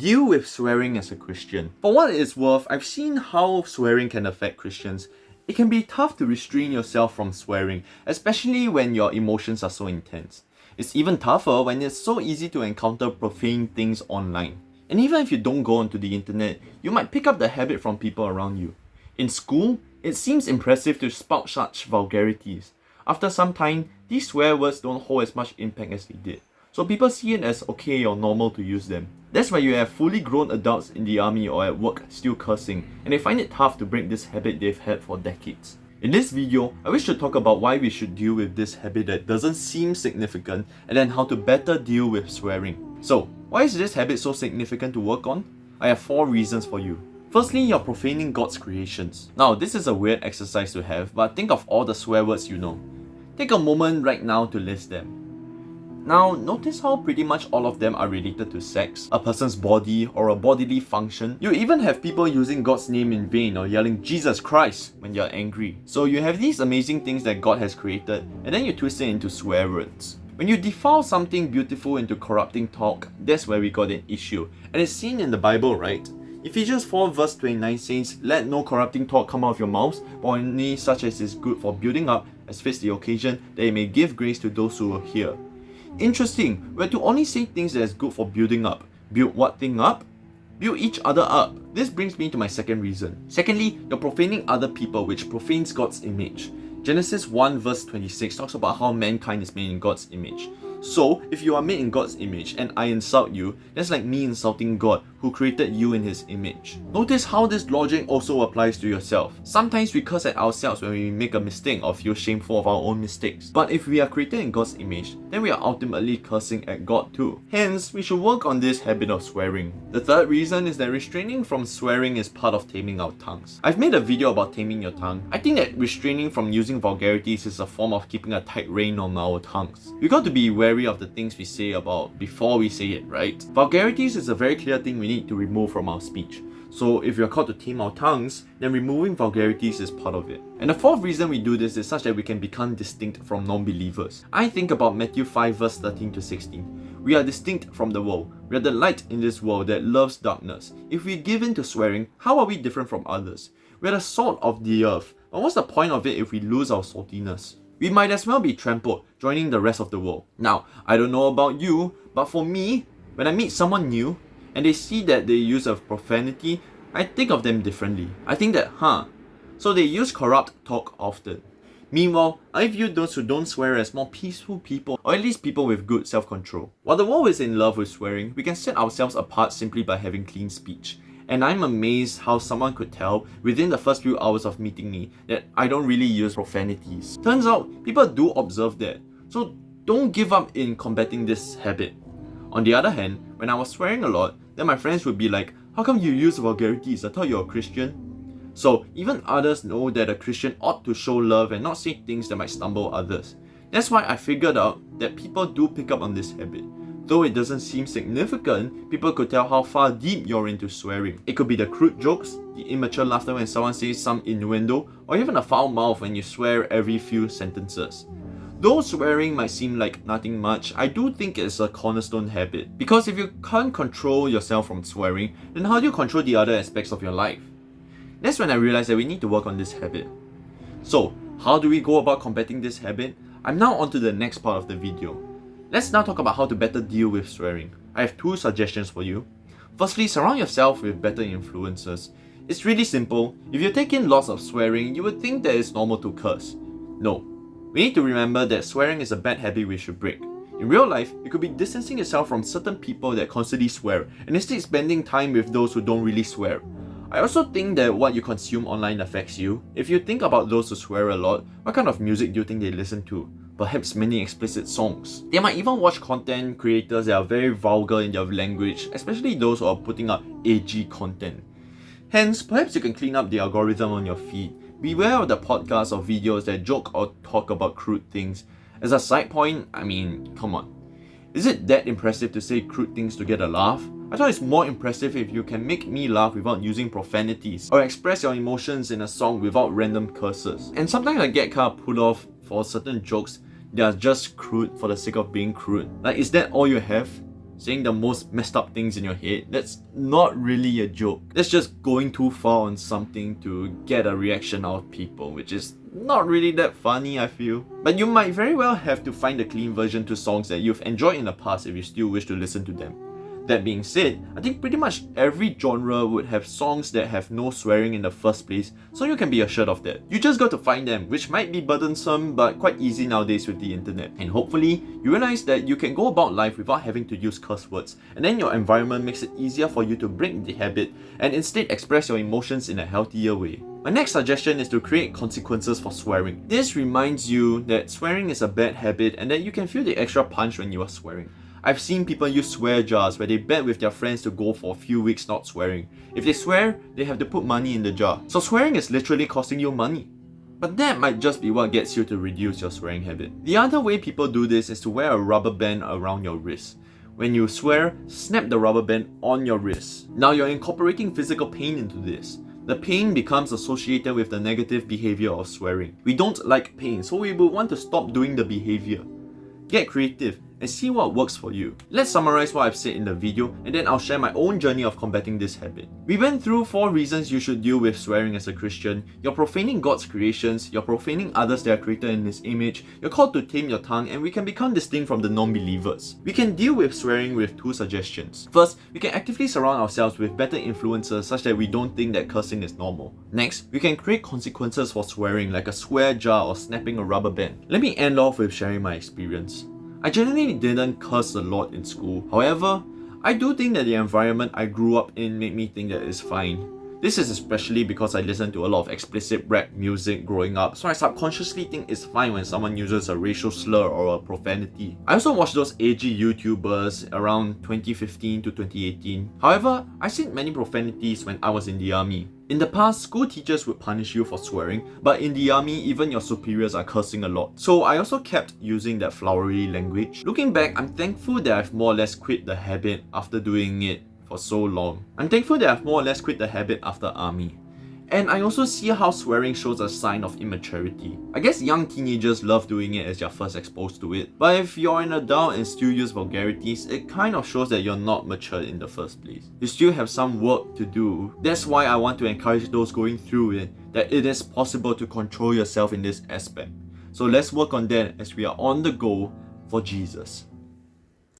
Deal with swearing as a Christian. For what it is worth, I've seen how swearing can affect Christians. It can be tough to restrain yourself from swearing, especially when your emotions are so intense. It's even tougher when it's so easy to encounter profane things online. And even if you don't go onto the internet, you might pick up the habit from people around you. In school, it seems impressive to spout such vulgarities. After some time, these swear words don't hold as much impact as they did. So people see it as okay or normal to use them. That's why you have fully grown adults in the army or at work still cursing, and they find it tough to break this habit they've had for decades. In this video, I wish to talk about why we should deal with this habit that doesn't seem significant, and then how to better deal with swearing. So, why is this habit so significant to work on? I have 4 reasons for you. Firstly, you're profaning God's creations. Now, this is a weird exercise to have, but think of all the swear words you know. Take a moment right now to list them. Now, notice how pretty much all of them are related to sex, a person's body, or a bodily function. You even have people using God's name in vain or yelling Jesus Christ when you're angry. So you have these amazing things that God has created, and then you twist it into swear words. When you defile something beautiful into corrupting talk, that's where we got an issue. And it's seen in the Bible, right? Ephesians 4 verse 29 says, "Let no corrupting talk come out of your mouths, but only such as is good for building up, as fits the occasion, that it may give grace to those who will hear." Interesting, we're to only say things that is good for building up. Build what thing up? Build each other up. This brings me to my second reason. Secondly, you're profaning other people, which profanes God's image. Genesis 1 verse 26 talks about how mankind is made in God's image. So, if you are made in God's image and I insult you, that's like me insulting God who created you in His image. Notice how this logic also applies to yourself. Sometimes we curse at ourselves when we make a mistake or feel shameful of our own mistakes. But if we are created in God's image, then we are ultimately cursing at God too. Hence, we should work on this habit of swearing. The third reason is that restraining from swearing is part of taming our tongues. I've made a video about taming your tongue. I think that restraining from using vulgarities is a form of keeping a tight rein on our tongues. We got to be wary of the things we say about before we say it, right? Vulgarities is a very clear thing we need to remove from our speech. So if we are called to tame our tongues, then removing vulgarities is part of it. And the fourth reason we do this is such that we can become distinct from non-believers. I think about Matthew 5 verse 13 to 16. We are distinct from the world. We are the light in this world that loves darkness. If we give in to swearing, how are we different from others? We are the salt of the earth. But what's the point of it if we lose our saltiness? We might as well be trampled, joining the rest of the world. Now, I don't know about you, but for me, when I meet someone new, and they see that they use of profanity, I think of them differently. I think that, so they use corrupt talk often. Meanwhile, I view those who don't swear as more peaceful people, or at least people with good self-control. While the world is in love with swearing, we can set ourselves apart simply by having clean speech. And I'm amazed how someone could tell within the first few hours of meeting me that I don't really use profanities. Turns out, people do observe that. So don't give up in combating this habit. On the other hand, when I was swearing a lot, then my friends would be like, "How come you use vulgarities? I thought you're a Christian." So even others know that a Christian ought to show love and not say things that might stumble others. That's why I figured out that people do pick up on this habit. Though it doesn't seem significant, people could tell how far deep you're into swearing. It could be the crude jokes, the immature laughter when someone says some innuendo, or even a foul mouth when you swear every few sentences. Though swearing might seem like nothing much, I do think it's a cornerstone habit. Because if you can't control yourself from swearing, then how do you control the other aspects of your life? That's when I realized that we need to work on this habit. So, how do we go about combating this habit? I'm now on to the next part of the video. Let's now talk about how to better deal with swearing. I have 2 suggestions for you. Firstly, surround yourself with better influences. It's really simple. If you take in lots of swearing, you would think that it's normal to curse. No. We need to remember that swearing is a bad habit we should break. In real life, you could be distancing yourself from certain people that constantly swear, and instead spending time with those who don't really swear. I also think that what you consume online affects you. If you think about those who swear a lot, what kind of music do you think they listen to? Perhaps many explicit songs. They might even watch content creators that are very vulgar in their language, especially those who are putting up edgy content. Hence, perhaps you can clean up the algorithm on your feed. Beware of the podcasts or videos that joke or talk about crude things. As a side point, I mean, come on. Is it that impressive to say crude things to get a laugh? I thought it's more impressive if you can make me laugh without using profanities, or express your emotions in a song without random curses. And sometimes I get kind of put off for certain jokes that are just crude for the sake of being crude. Like, is that all you have? saying the most messed up things in your head, that's not really a joke. That's just going too far on something to get a reaction out of people, which is not really that funny, I feel. But you might very well have to find a clean version to songs that you've enjoyed in the past if you still wish to listen to them. That being said, I think pretty much every genre would have songs that have no swearing in the first place, so you can be assured of that. You just got to find them, which might be burdensome but quite easy nowadays with the internet. And hopefully, you realize that you can go about life without having to use curse words, and then your environment makes it easier for you to break the habit and instead express your emotions in a healthier way. My next suggestion is to create consequences for swearing. This reminds you that swearing is a bad habit and that you can feel the extra punch when you are swearing. I've seen people use swear jars where they bet with their friends to go for a few weeks not swearing. If they swear, they have to put money in the jar. So swearing is literally costing you money. But that might just be what gets you to reduce your swearing habit. The other way people do this is to wear a rubber band around your wrist. When you swear, snap the rubber band on your wrist. Now you're incorporating physical pain into this. The pain becomes associated with the negative behavior of swearing. We don't like pain, so we will want to stop doing the behavior. Get creative and see what works for you. Let's summarize what I've said in the video and then I'll share my own journey of combating this habit. We went through 4 reasons you should deal with swearing as a Christian. You're profaning God's creations, you're profaning others that are created in His image, you're called to tame your tongue, and we can become distinct from the non-believers. We can deal with swearing with 2 suggestions. First, we can actively surround ourselves with better influences such that we don't think that cursing is normal. Next, we can create consequences for swearing like a swear jar or snapping a rubber band. Let me end off with sharing my experience. I generally didn't curse a lot in school. However, I do think that the environment I grew up in made me think that it's fine. This is especially because I listened to a lot of explicit rap music growing up, so I subconsciously think it's fine when someone uses a racial slur or a profanity. I also watched those edgy YouTubers around 2015 to 2018. However, I said many profanities when I was in the army. In the past, school teachers would punish you for swearing, but in the army, even your superiors are cursing a lot. So I also kept using that flowery language. Looking back, I'm thankful that I've more or less quit the habit after doing it for so long. I'm thankful that I've more or less quit the habit after army. And I also see how swearing shows a sign of immaturity. I guess young teenagers love doing it as they're first exposed to it. But if you're an adult and still use vulgarities, it kind of shows that you're not mature in the first place. You still have some work to do. That's why I want to encourage those going through it, that it is possible to control yourself in this aspect. So let's work on that as we are on the go for Jesus.